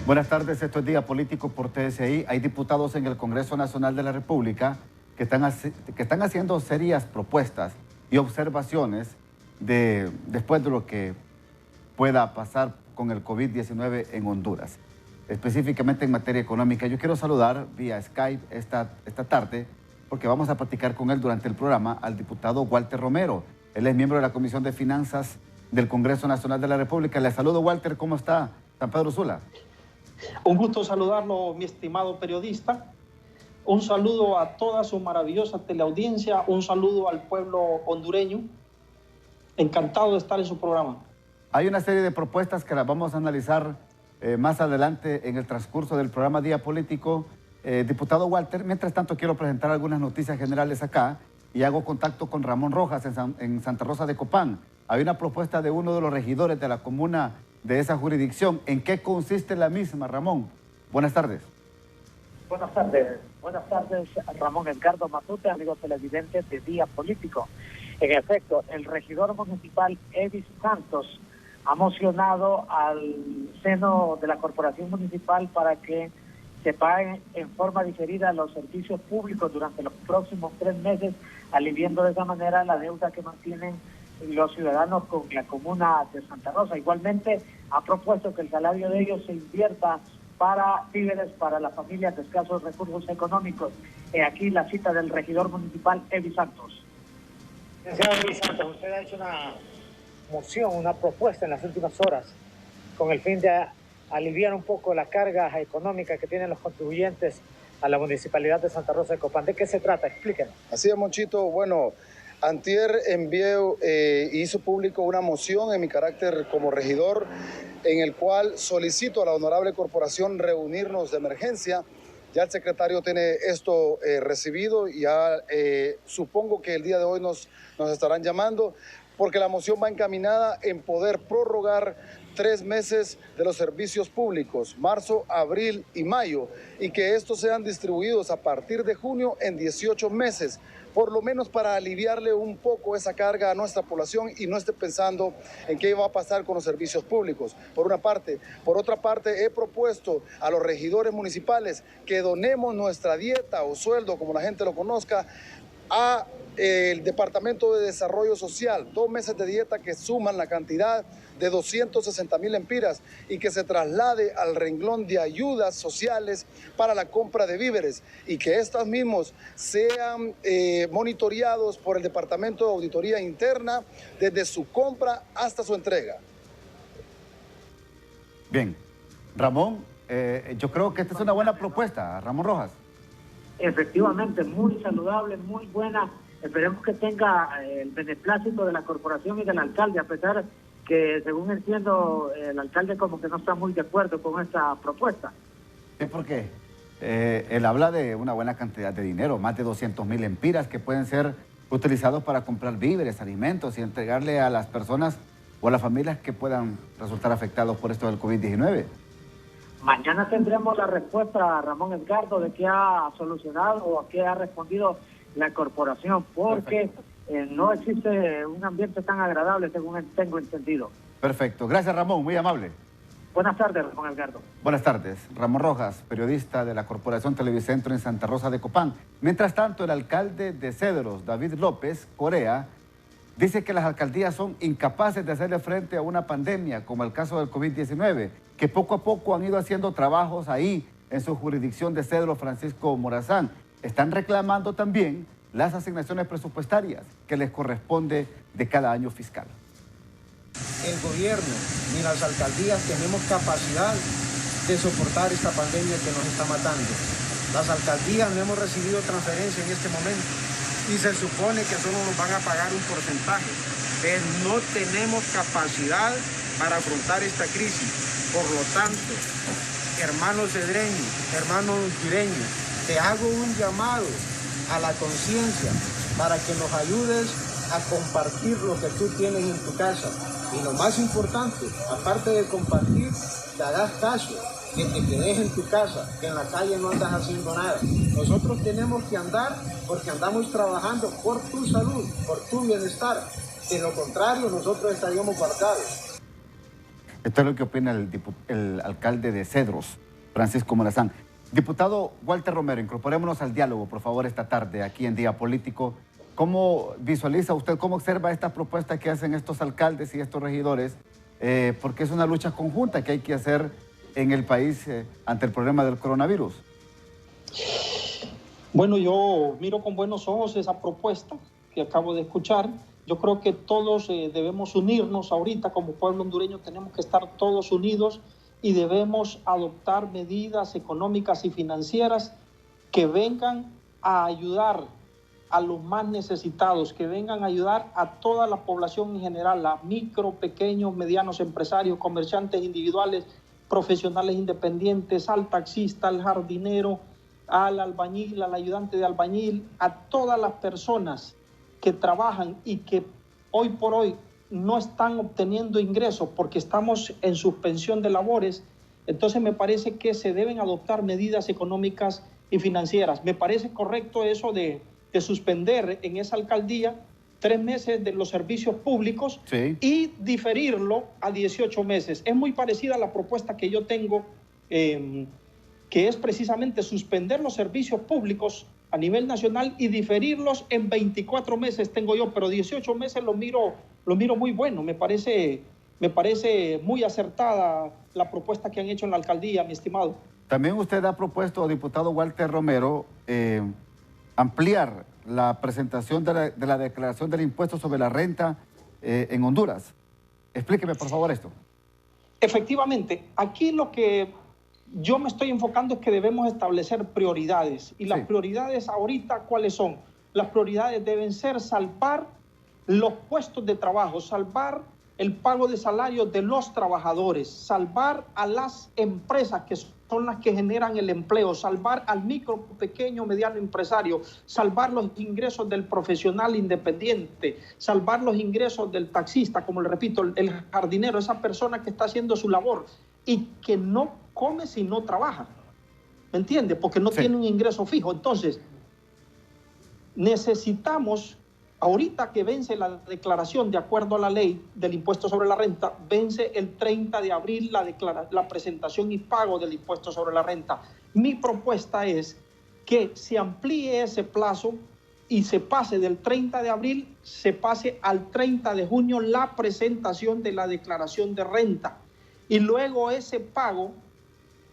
Buenas tardes, esto es Día Político por TSI. Hay diputados en el Congreso Nacional de la República que están haciendo serias propuestas y observaciones después de lo que pueda pasar con el COVID-19 en Honduras, específicamente en materia económica. Yo quiero saludar vía Skype esta tarde, porque vamos a platicar con él durante el programa, al diputado Walter Romero. Él es miembro de la Comisión de Finanzas del Congreso Nacional de la República. Le saludo, Walter, ¿cómo está? San Pedro Sula. Un gusto saludarlo, mi estimado periodista. Un saludo a toda su maravillosa teleaudiencia. Un saludo al pueblo hondureño. Encantado de estar en su programa. Hay una serie de propuestas que las vamos a analizar más adelante en el transcurso del programa Día Político. Diputado Walter, mientras tanto quiero presentar algunas noticias generales acá y hago contacto con Ramón Rojas en Santa Rosa de Copán. Hay una propuesta de uno de los regidores de la comuna de esa jurisdicción. ¿En qué consiste la misma, Ramón? Buenas tardes. Buenas tardes, Ramón Edgardo Matute, amigo televidente de Día Político. En efecto, el regidor municipal Evis Santos ha mocionado al seno de la corporación municipal para que se paguen en forma diferida los servicios públicos durante los próximos 3 meses, aliviando de esa manera la deuda que mantienen los ciudadanos con la comuna de Santa Rosa. Igualmente ha propuesto que el salario de ellos se invierta para víveres para las familias de escasos recursos económicos. Aquí la cita del regidor municipal Evis Santos. Señor Evis Santos, usted ha hecho una moción, una propuesta en las últimas horas con el fin de aliviar un poco la carga económica que tienen los contribuyentes a la Municipalidad de Santa Rosa de Copán. ¿De qué se trata? Explíquenos. Así es, Monchito. Bueno, antier hizo público una moción en mi carácter como regidor, en el cual solicito a la honorable corporación reunirnos de emergencia. Ya el secretario tiene esto recibido y ya supongo que el día de hoy nos estarán llamando, porque la moción va encaminada en poder prorrogar 3 meses de los servicios públicos, marzo, abril y mayo, y que estos sean distribuidos a partir de junio en 18 meses, por lo menos para aliviarle un poco esa carga a nuestra población y no esté pensando en qué va a pasar con los servicios públicos, por una parte. Por otra parte, he propuesto a los regidores municipales que donemos nuestra dieta o sueldo, como la gente lo conozca, a el Departamento de Desarrollo Social, 2 meses de dieta que suman la cantidad de 260,000 lempiras y que se traslade al renglón de ayudas sociales para la compra de víveres y que estos mismos sean monitoreados por el Departamento de Auditoría Interna desde su compra hasta su entrega. Bien, Ramón, yo creo que esta es una buena propuesta, Ramón Rojas. Efectivamente, muy saludable, muy buena. Esperemos que tenga el beneplácito de la corporación y del alcalde, a pesar que, según entiendo, el alcalde como que no está muy de acuerdo con esta propuesta. ¿Sí? ¿Por qué? Él habla de una buena cantidad de dinero, más de 200,000 lempiras que pueden ser utilizados para comprar víveres, alimentos y entregarle a las personas o a las familias que puedan resultar afectados por esto del COVID-19. Mañana tendremos la respuesta, Ramón Edgardo, de qué ha solucionado o a qué ha respondido la corporación, porque no existe un ambiente tan agradable, según tengo entendido. Perfecto. Gracias, Ramón. Muy amable. Buenas tardes, Ramón Edgardo. Buenas tardes. Ramón Rojas, periodista de la Corporación Televicentro en Santa Rosa de Copán. Mientras tanto, el alcalde de Cedros, David López Correa, dice que las alcaldías son incapaces de hacerle frente a una pandemia, como el caso del COVID-19, que poco a poco han ido haciendo trabajos ahí en su jurisdicción de Cedros, Francisco Morazán. Están reclamando también las asignaciones presupuestarias que les corresponde de cada año fiscal. El gobierno ni las alcaldías tenemos capacidad de soportar esta pandemia que nos está matando. Las alcaldías no hemos recibido transferencia en este momento y se supone que solo nos van a pagar un porcentaje, pero no tenemos capacidad para afrontar esta crisis. Por lo tanto, hermanos cedreños, hermanos hondureños, te hago un llamado a la conciencia para que nos ayudes a compartir lo que tú tienes en tu casa. Y lo más importante, aparte de compartir, te hagas caso, que te quedes en tu casa, que en la calle no andas haciendo nada. Nosotros tenemos que andar porque andamos trabajando por tu salud, por tu bienestar. De lo contrario, nosotros estaríamos guardados. Esto es lo que opina el alcalde de Cedros, Francisco Morazán. Diputado Walter Romero, incorporémonos al diálogo, por favor, esta tarde, aquí en Día Político. ¿Cómo visualiza usted, cómo observa esta propuesta que hacen estos alcaldes y estos regidores? Porque es una lucha conjunta que hay que hacer en el país ante el problema del coronavirus. Bueno, yo miro con buenos ojos esa propuesta que acabo de escuchar. Yo creo que todos debemos unirnos ahorita como pueblo hondureño, tenemos que estar todos unidos y debemos adoptar medidas económicas y financieras que vengan a ayudar a los más necesitados, que vengan a ayudar a toda la población en general, a micro, pequeños, medianos empresarios, comerciantes individuales, profesionales independientes, al taxista, al jardinero, al albañil, al ayudante de albañil, a todas las personas que trabajan y que hoy por hoy no están obteniendo ingresos porque estamos en suspensión de labores. Entonces me parece que se deben adoptar medidas económicas y financieras. Me parece correcto eso de suspender en esa alcaldía 3 meses de los servicios públicos, sí, y diferirlo a 18 meses. Es muy parecida a la propuesta que yo tengo, que es precisamente suspender los servicios públicos a nivel nacional y diferirlos en 24 meses tengo yo, pero 18 meses lo miro muy bueno. Me parece muy acertada la propuesta que han hecho en la alcaldía, mi estimado. También usted ha propuesto, diputado Walter Romero, ampliar la presentación de la declaración del impuesto sobre la renta en Honduras. Explíqueme, por favor, esto. Efectivamente, aquí lo que yo me estoy enfocando es que debemos establecer prioridades. Y las prioridades ahorita, ¿cuáles son? Las prioridades deben ser salvar los puestos de trabajo, salvar el pago de salarios de los trabajadores, salvar a las empresas que son las que generan el empleo, salvar al micro, pequeño, mediano empresario, salvar los ingresos del profesional independiente, salvar los ingresos del taxista, como le repito, el jardinero, esa persona que está haciendo su labor y que no come si no trabaja, ¿me entiende? Porque no tiene un ingreso fijo. Entonces, necesitamos, ahorita que vence la declaración de acuerdo a la ley del impuesto sobre la renta, vence el 30 de abril la presentación y pago del impuesto sobre la renta. Mi propuesta es que se amplíe ese plazo y se pase del 30 de abril, se pase al 30 de junio la presentación de la declaración de renta. Y luego ese pago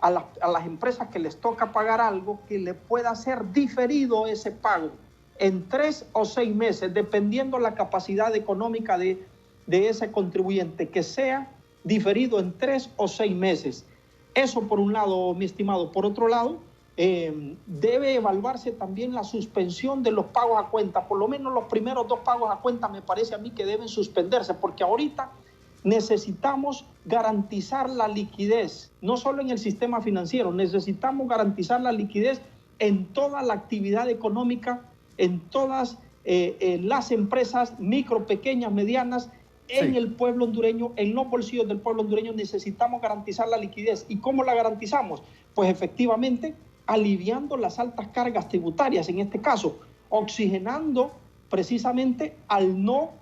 a las empresas que les toca pagar algo, que le pueda ser diferido ese pago en 3 o 6 meses, dependiendo la capacidad económica de ese contribuyente, que sea diferido en 3 o 6 meses. Eso por un lado, mi estimado. Por otro lado, debe evaluarse también la suspensión de los pagos a cuenta. Por lo menos los primeros 2 pagos a cuenta me parece a mí que deben suspenderse, porque ahorita necesitamos garantizar la liquidez, no solo en el sistema financiero, necesitamos garantizar la liquidez en toda la actividad económica, en todas las empresas micro, pequeñas, medianas, en el pueblo hondureño, en los bolsillos del pueblo hondureño necesitamos garantizar la liquidez. ¿Y cómo la garantizamos? Pues efectivamente aliviando las altas cargas tributarias, en este caso, oxigenando precisamente al no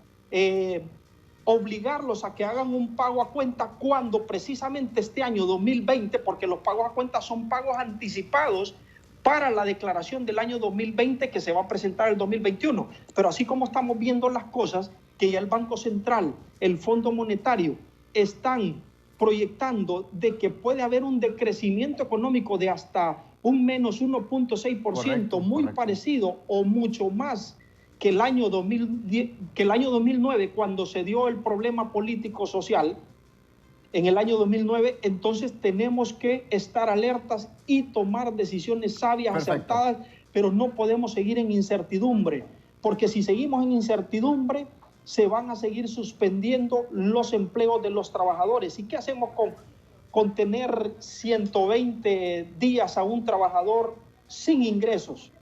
obligarlos a que hagan un pago a cuenta cuando precisamente este año 2020, porque los pagos a cuenta son pagos anticipados para la declaración del año 2020 que se va a presentar el 2021. Pero así como estamos viendo las cosas, que ya el Banco Central, el Fondo Monetario están proyectando de que puede haber un decrecimiento económico de hasta un menos 1.6%, muy parecido o mucho más que el año 2009, cuando se dio el problema político-social. En el año 2009, entonces tenemos que estar alertas y tomar decisiones sabias, acertadas, pero no podemos seguir en incertidumbre, porque si seguimos en incertidumbre, se van a seguir suspendiendo los empleos de los trabajadores. ¿Y qué hacemos con tener 120 días a un trabajador sin ingresos?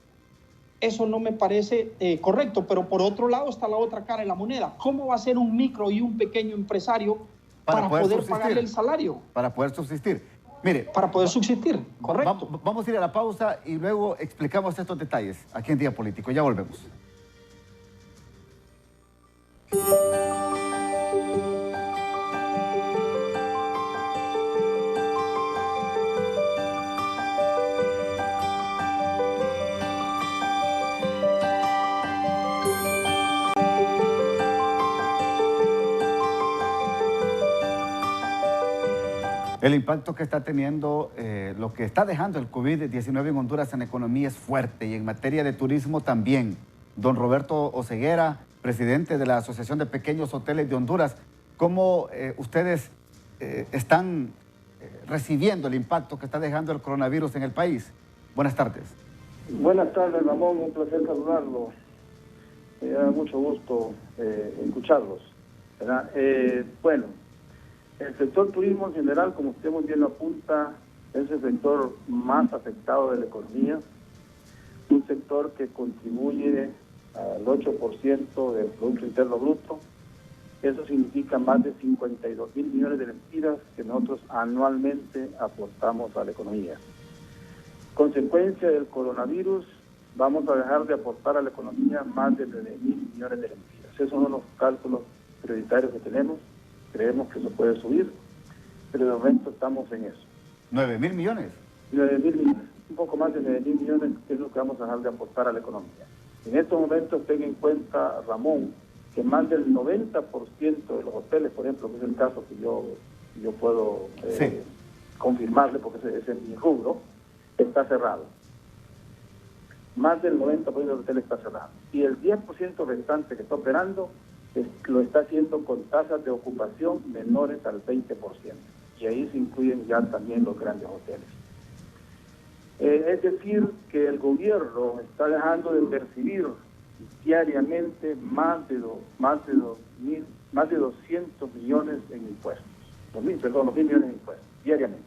Eso no me parece correcto, pero por otro lado está la otra cara de la moneda. ¿Cómo va a ser un micro y un pequeño empresario para poder pagarle el salario? Para poder subsistir. Mire, para poder subsistir, correcto. Vamos a ir a la pausa y luego explicamos estos detalles aquí en Día Político. Ya volvemos. El impacto que está teniendo, lo que está dejando el COVID-19 en Honduras en economía es fuerte y en materia de turismo también. Don Roberto Oseguera, presidente de la Asociación de Pequeños Hoteles de Honduras, ¿cómo ustedes están recibiendo el impacto que está dejando el coronavirus en el país? Buenas tardes. Buenas tardes, Ramón, un placer saludarlo. Me da mucho gusto escucharlos, ¿verdad? Bueno, el sector turismo en general, como usted muy bien lo apunta, es el sector más afectado de la economía, un sector que contribuye al 8% del Producto Interno Bruto. Eso significa más de 52.000 millones de lempiras que nosotros anualmente aportamos a la economía. Consecuencia del coronavirus, vamos a dejar de aportar a la economía más de 9.000 millones de lempiras. Esos son los cálculos prioritarios que tenemos. Creemos que eso puede subir, pero de momento estamos en eso. ¿9.000 millones? 9.000 millones, un poco más de 9.000 millones es lo que vamos a dejar de aportar a la economía. En estos momentos, ten en cuenta, Ramón, que más del 90% de los hoteles, por ejemplo, que es el caso que yo puedo confirmarle, porque ese es mi rubro, está cerrado. Más del 90% de los hoteles está cerrado. Y el 10% restante que está operando lo está haciendo con tasas de ocupación menores al 20%. Y ahí se incluyen ya también los grandes hoteles. Es decir, que el gobierno está dejando de percibir diariamente más de 200 millones en impuestos. 2.000 millones en impuestos, diariamente.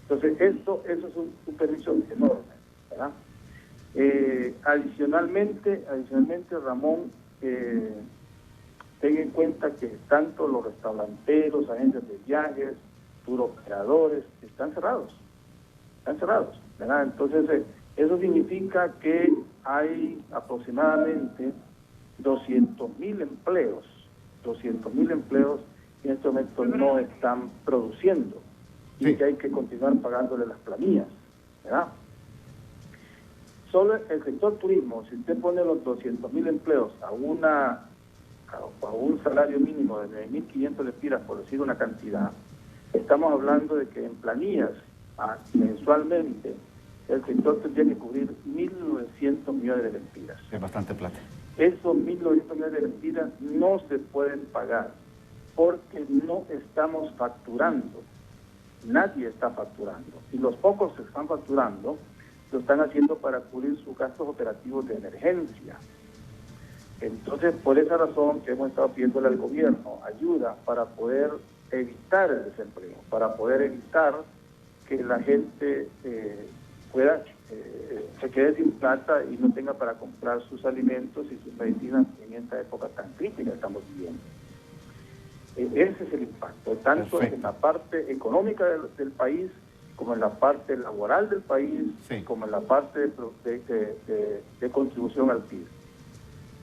Entonces, eso es un perjuicio enorme, ¿verdad? Adicionalmente, Ramón, ten en cuenta que tanto los restauranteros, agencias de viajes, turoperadores, están cerrados, ¿verdad? Entonces, eso significa que hay aproximadamente 200.000 empleos que en este momento no están produciendo y que hay que continuar pagándole las planillas, ¿verdad? Solo el sector turismo, si usted pone los 200.000 empleos a un salario mínimo de 9.500 lempiras, por decir una cantidad, estamos hablando de que en planillas mensualmente el sector tendría que cubrir 1.900 millones de lempiras. Es bastante plata. Esos 1.900 millones de lempiras no se pueden pagar porque no estamos facturando. Nadie está facturando. Y los pocos que están facturando lo están haciendo para cubrir sus gastos operativos de emergencia. Entonces, por esa razón que hemos estado pidiéndole al gobierno ayuda para poder evitar el desempleo, para poder evitar que la gente se quede sin plata y no tenga para comprar sus alimentos y sus medicinas en esta época tan crítica que estamos viviendo. Ese es el impacto, tanto Perfecto. En la parte económica del país, como en la parte laboral del país, como en la parte de contribución al PIB.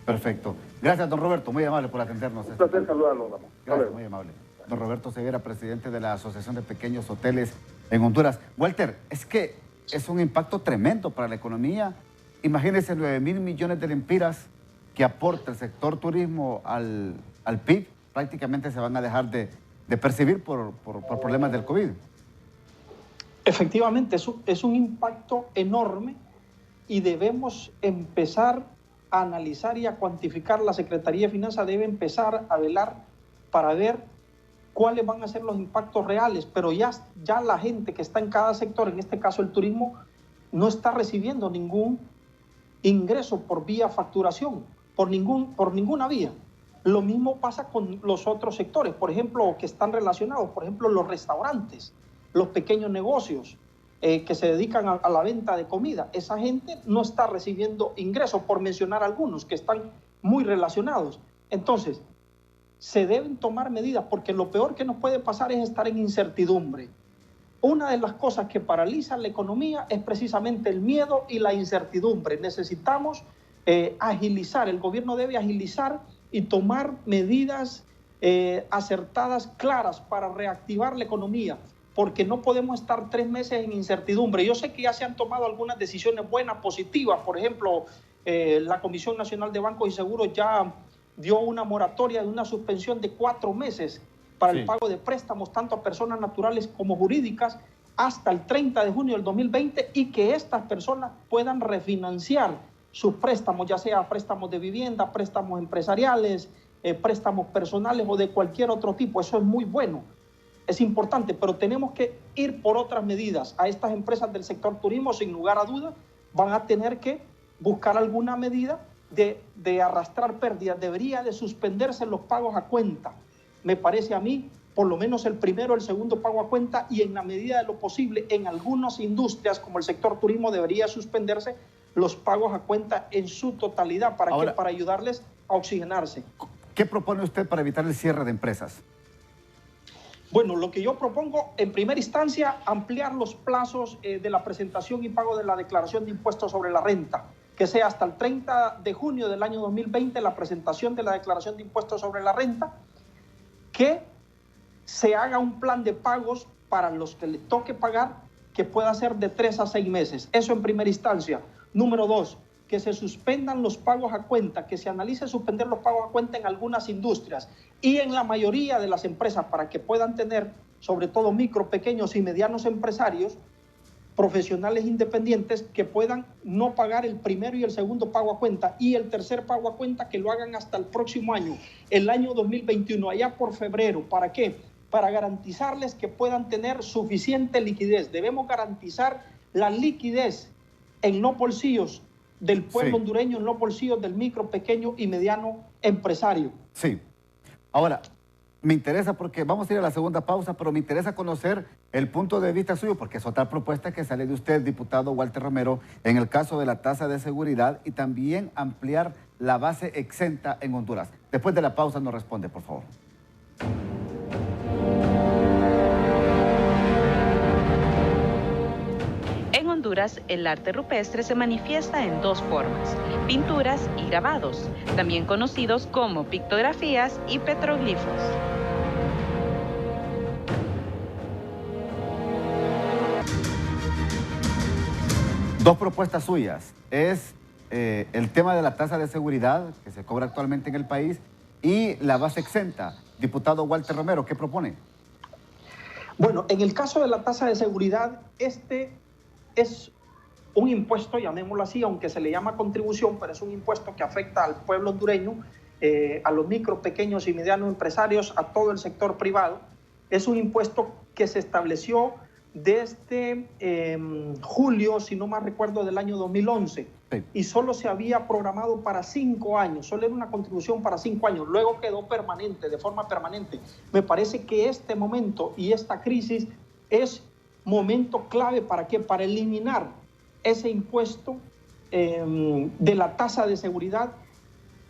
Perfecto. Gracias, don Roberto, muy amable por atendernos. Un placer saludarlo, Ramón. Gracias, muy amable. Don Roberto Oseguera, presidente de la Asociación de Pequeños Hoteles en Honduras. Walter, es que es un impacto tremendo para la economía. Imagínense 9.000 millones de lempiras que aporta el sector turismo al PIB. Prácticamente se van a dejar de percibir por problemas del COVID. Efectivamente, es un impacto enorme y debemos empezar a analizar y a cuantificar. La Secretaría de Finanzas debe empezar a velar para ver cuáles van a ser los impactos reales, pero ya la gente que está en cada sector, en este caso el turismo, no está recibiendo ningún ingreso por vía facturación, por ninguna vía. Lo mismo pasa con los otros sectores, por ejemplo, que están relacionados, por ejemplo, los restaurantes, los pequeños negocios que se dedican a la venta de comida. Esa gente no está recibiendo ingresos, por mencionar algunos que están muy relacionados. Entonces, se deben tomar medidas porque lo peor que nos puede pasar es estar en incertidumbre. Una de las cosas que paralizan la economía es precisamente el miedo y la incertidumbre. Necesitamos agilizar, el gobierno debe agilizar y tomar medidas acertadas, claras, para reactivar la economía, porque no podemos estar 3 meses en incertidumbre. Yo sé que ya se han tomado algunas decisiones buenas, positivas. Por ejemplo, la Comisión Nacional de Bancos y Seguros ya dio una moratoria de una suspensión de 4 meses para el pago de préstamos tanto a personas naturales como jurídicas hasta el 30 de junio del 2020 y que estas personas puedan refinanciar sus préstamos, ya sea préstamos de vivienda, préstamos empresariales, préstamos personales o de cualquier otro tipo. Eso es muy bueno, es importante, pero tenemos que ir por otras medidas. A estas empresas del sector turismo, sin lugar a dudas, van a tener que buscar alguna medida de arrastrar pérdidas. Debería de suspenderse los pagos a cuenta, me parece a mí, por lo menos el primero, el segundo pago a cuenta, y en la medida de lo posible, en algunas industrias como el sector turismo debería suspenderse los pagos a cuenta en su totalidad. ¿Para qué? Para ayudarles a oxigenarse. ¿Qué propone usted para evitar el cierre de empresas? Bueno, lo que yo propongo, en primera instancia, ampliar los plazos de la presentación y pago de la declaración de impuestos sobre la renta, que sea hasta el 30 de junio del año 2020 la presentación de la declaración de impuestos sobre la renta, que se haga un plan de pagos para los que le toque pagar, que pueda ser de 3 a 6 meses. Eso en primera instancia. Número 2, que se suspendan los pagos a cuenta, que se analice suspender los pagos a cuenta en algunas industrias y en la mayoría de las empresas, para que puedan tener, sobre todo micro, pequeños y medianos empresarios, profesionales independientes, que puedan no pagar el primero y el segundo pago a cuenta, y el tercer pago a cuenta que lo hagan hasta el próximo año, el año 2021, allá por febrero. ¿Para qué? Para garantizarles que puedan tener suficiente liquidez. Debemos garantizar la liquidez en los bolsillos del pueblo hondureño, en los bolsillos del micro, pequeño y mediano empresario. Sí. Ahora, me interesa, porque vamos a ir a la segunda pausa, pero me interesa conocer el punto de vista suyo, porque es otra propuesta que sale de usted, diputado Walter Romero, en el caso de la tasa de seguridad y también ampliar la base exenta en Honduras. Después de la pausa nos responde, por favor. En Honduras, el arte rupestre se manifiesta en dos formas: pinturas y grabados, también conocidos como pictografías y petroglifos. Dos propuestas suyas. Es el tema de la tasa de seguridad que se cobra actualmente en el país y la base exenta. Diputado Walter Romero, ¿qué propone? Bueno, en el caso de la tasa de seguridad, este es un impuesto, llamémoslo así, aunque se le llama contribución, pero es un impuesto que afecta al pueblo hondureño, a los micro, pequeños y medianos empresarios, a todo el sector privado. Es un impuesto que se estableció desde julio, si no mal recuerdo, del año 2011. Sí. Y solo se había programado para 5 años, solo era una contribución para 5 años, luego quedó permanente, de forma permanente. Me parece que este momento y esta crisis es momento clave. ¿Para qué? Para eliminar ese impuesto de la tasa de seguridad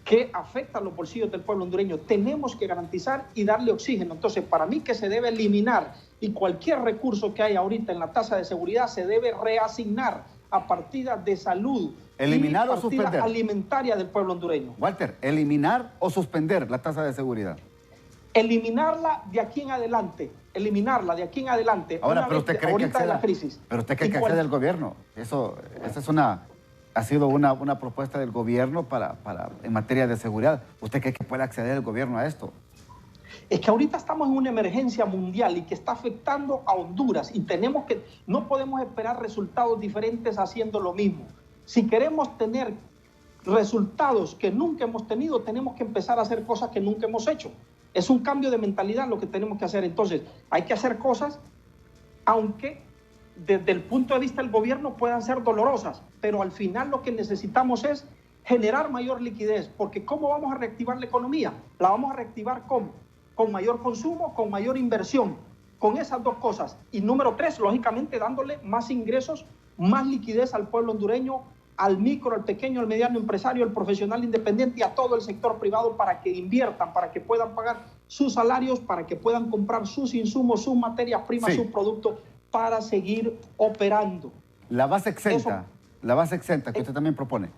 que afecta a los bolsillos del pueblo hondureño. Tenemos que garantizar y darle oxígeno. Entonces, para mí que se debe eliminar, y cualquier recurso que hay ahorita en la tasa de seguridad se debe reasignar a partidas de salud, eliminar y o suspender alimentaria del pueblo hondureño. Walter, eliminar o suspender la tasa de seguridad. Eliminarla de aquí en adelante, eliminarla de aquí en adelante. Ahora, pero usted cree ahorita que acceda, de la crisis. Pero usted cree que accede al gobierno. Esa es ha sido una propuesta del gobierno en materia de seguridad. ¿Usted cree que puede acceder el gobierno a esto? Es que ahorita estamos en una emergencia mundial y que está afectando a Honduras, y no podemos esperar resultados diferentes haciendo lo mismo. Si queremos tener resultados que nunca hemos tenido, tenemos que empezar a hacer cosas que nunca hemos hecho. Es un cambio de mentalidad lo que tenemos que hacer. Entonces, hay que hacer cosas, aunque desde el punto de vista del gobierno puedan ser dolorosas, pero al final lo que necesitamos es generar mayor liquidez, porque ¿cómo vamos a reactivar la economía? La vamos a reactivar ¿cómo? Con mayor consumo, con mayor inversión, con esas dos cosas. Y número 3, lógicamente, dándole más ingresos, más liquidez al pueblo hondureño, al micro, al pequeño, al mediano empresario, al profesional independiente y a todo el sector privado, para que inviertan, para que puedan pagar sus salarios, para que puedan comprar sus insumos, sus materias primas, sus productos, para seguir operando. La base exenta, que usted también propone.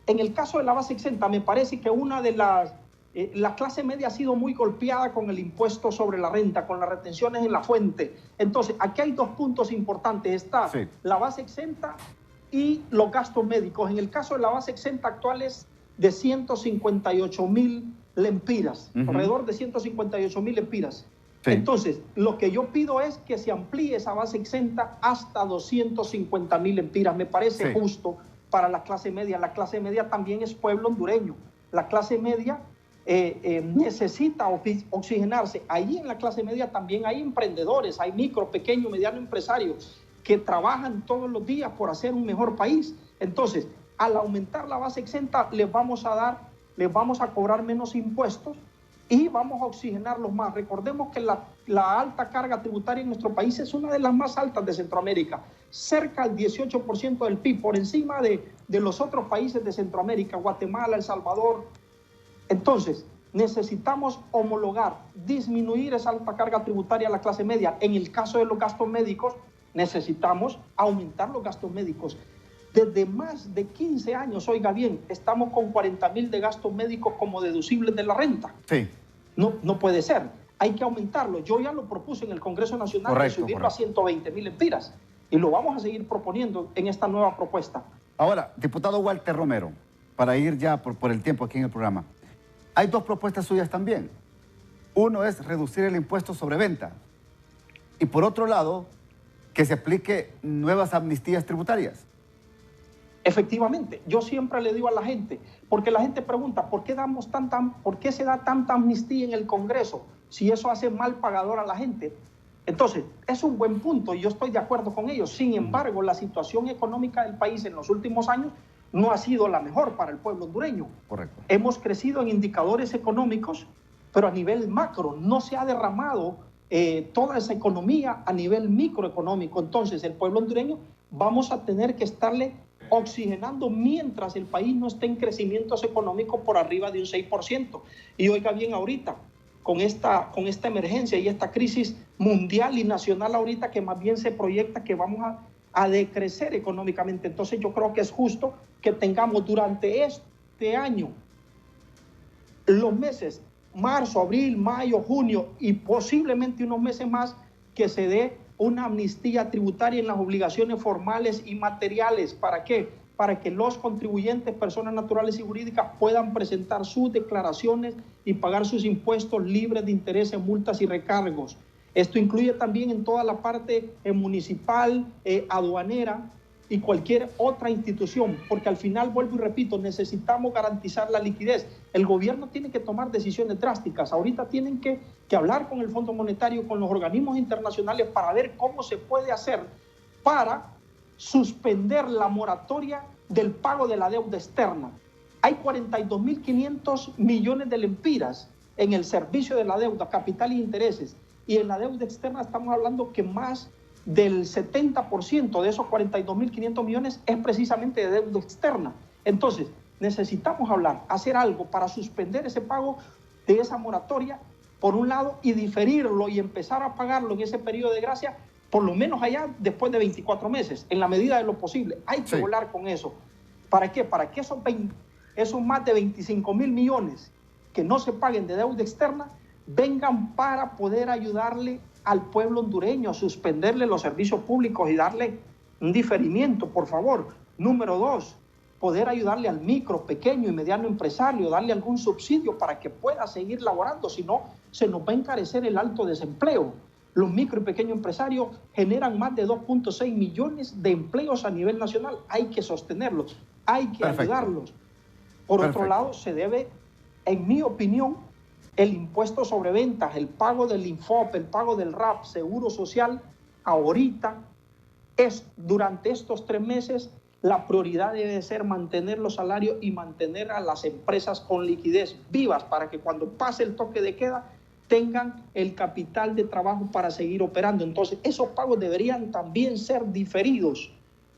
En el caso de la base exenta, me parece que la clase media ha sido muy golpeada con el impuesto sobre la renta, con las retenciones en la fuente. Entonces, aquí hay dos puntos importantes. Está la base exenta y los gastos médicos. En el caso de la base exenta actual es de 158,000 lempiras, alrededor de 158.000 lempiras. Sí. Entonces, lo que yo pido es que se amplíe esa base exenta hasta 250.000 lempiras. Me parece justo para la clase media. La clase media también es pueblo hondureño. La clase media necesita oxigenarse. Ahí en la clase media también hay emprendedores, hay micro, pequeño, mediano empresarios que trabajan todos los días por hacer un mejor país. Entonces, al aumentar la base exenta, les vamos a cobrar menos impuestos y vamos a oxigenarlos más. Recordemos que la alta carga tributaria en nuestro país es una de las más altas de Centroamérica, cerca del 18% del PIB, por encima de los otros países de Centroamérica, Guatemala, El Salvador. Entonces, necesitamos homologar, disminuir esa alta carga tributaria a la clase media. En el caso de los gastos médicos, necesitamos aumentar los gastos médicos. Desde más de 15 años, oiga bien, estamos con 40.000 de gastos médicos como deducibles de la renta. Sí. No puede ser. Hay que aumentarlo. Yo ya lo propuse en el Congreso Nacional de subirlo a 120.000 lempiras. Y lo vamos a seguir proponiendo en esta nueva propuesta. Ahora, diputado Walter Romero, para ir ya por el tiempo aquí en el programa, hay dos propuestas suyas también. Uno es reducir el impuesto sobre venta. Y por otro lado, que se aplique nuevas amnistías tributarias. Efectivamente, yo siempre le digo a la gente, porque la gente pregunta, ¿por qué se da tanta amnistía en el Congreso si eso hace mal pagador a la gente? Entonces, es un buen punto y yo estoy de acuerdo con ellos. Sin embargo, la situación económica del país en los últimos años no ha sido la mejor para el pueblo hondureño. Correcto. Hemos crecido en indicadores económicos, pero a nivel macro no se ha derramado toda esa economía a nivel microeconómico. Entonces, el pueblo hondureño vamos a tener que estarle oxigenando mientras el país no esté en crecimientos económicos por arriba de un 6%. Y oiga bien ahorita, con esta emergencia y esta crisis mundial y nacional ahorita, que más bien se proyecta que vamos a decrecer económicamente. Entonces yo creo que es justo que tengamos durante este año los meses marzo, abril, mayo, junio y posiblemente unos meses más que se dé una amnistía tributaria en las obligaciones formales y materiales. ¿Para qué? Para que los contribuyentes, personas naturales y jurídicas, puedan presentar sus declaraciones y pagar sus impuestos libres de intereses, multas y recargos. Esto incluye también en toda la parte municipal, aduanera y cualquier otra institución, porque al final, vuelvo y repito, necesitamos garantizar la liquidez. El gobierno tiene que tomar decisiones drásticas. Ahorita tienen que hablar con el Fondo Monetario, con los organismos internacionales para ver cómo se puede hacer para suspender la moratoria del pago de la deuda externa. Hay 42.500 millones de lempiras en el servicio de la deuda, capital e intereses. Y en la deuda externa estamos hablando que más del 70% de esos 42.500 millones es precisamente de deuda externa. Entonces, necesitamos hacer algo para suspender ese pago de esa moratoria, por un lado, y diferirlo y empezar a pagarlo en ese periodo de gracia, por lo menos allá después de 24 meses, en la medida de lo posible. Hay que volar con eso. ¿Para qué? Para que esos más de 25.000 millones que no se paguen de deuda externa vengan para poder ayudarle al pueblo hondureño a suspenderle los servicios públicos y darle un diferimiento, por favor. Número 2, poder ayudarle al micro, pequeño y mediano empresario, darle algún subsidio para que pueda seguir laborando, si no, se nos va a encarecer el alto desempleo. Los micro y pequeños empresarios generan más de 2.6 millones de empleos a nivel nacional. Hay que sostenerlos, hay que ayudarlos. Por otro lado, se debe, en mi opinión, el impuesto sobre ventas, el pago del INFOP, el pago del RAP, Seguro Social, ahorita, durante estos 3 meses, la prioridad debe ser mantener los salarios y mantener a las empresas con liquidez vivas para que cuando pase el toque de queda tengan el capital de trabajo para seguir operando. Entonces, esos pagos deberían también ser diferidos,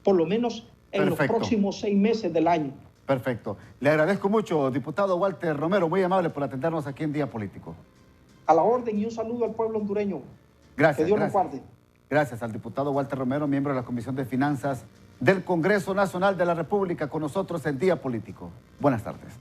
por lo menos en los próximos 6 meses del año. Perfecto. Le agradezco mucho, diputado Walter Romero, muy amable por atendernos aquí en Día Político. A la orden y un saludo al pueblo hondureño. Gracias. Que Dios nos guarde. Gracias al diputado Walter Romero, miembro de la Comisión de Finanzas del Congreso Nacional de la República, con nosotros en Día Político. Buenas tardes.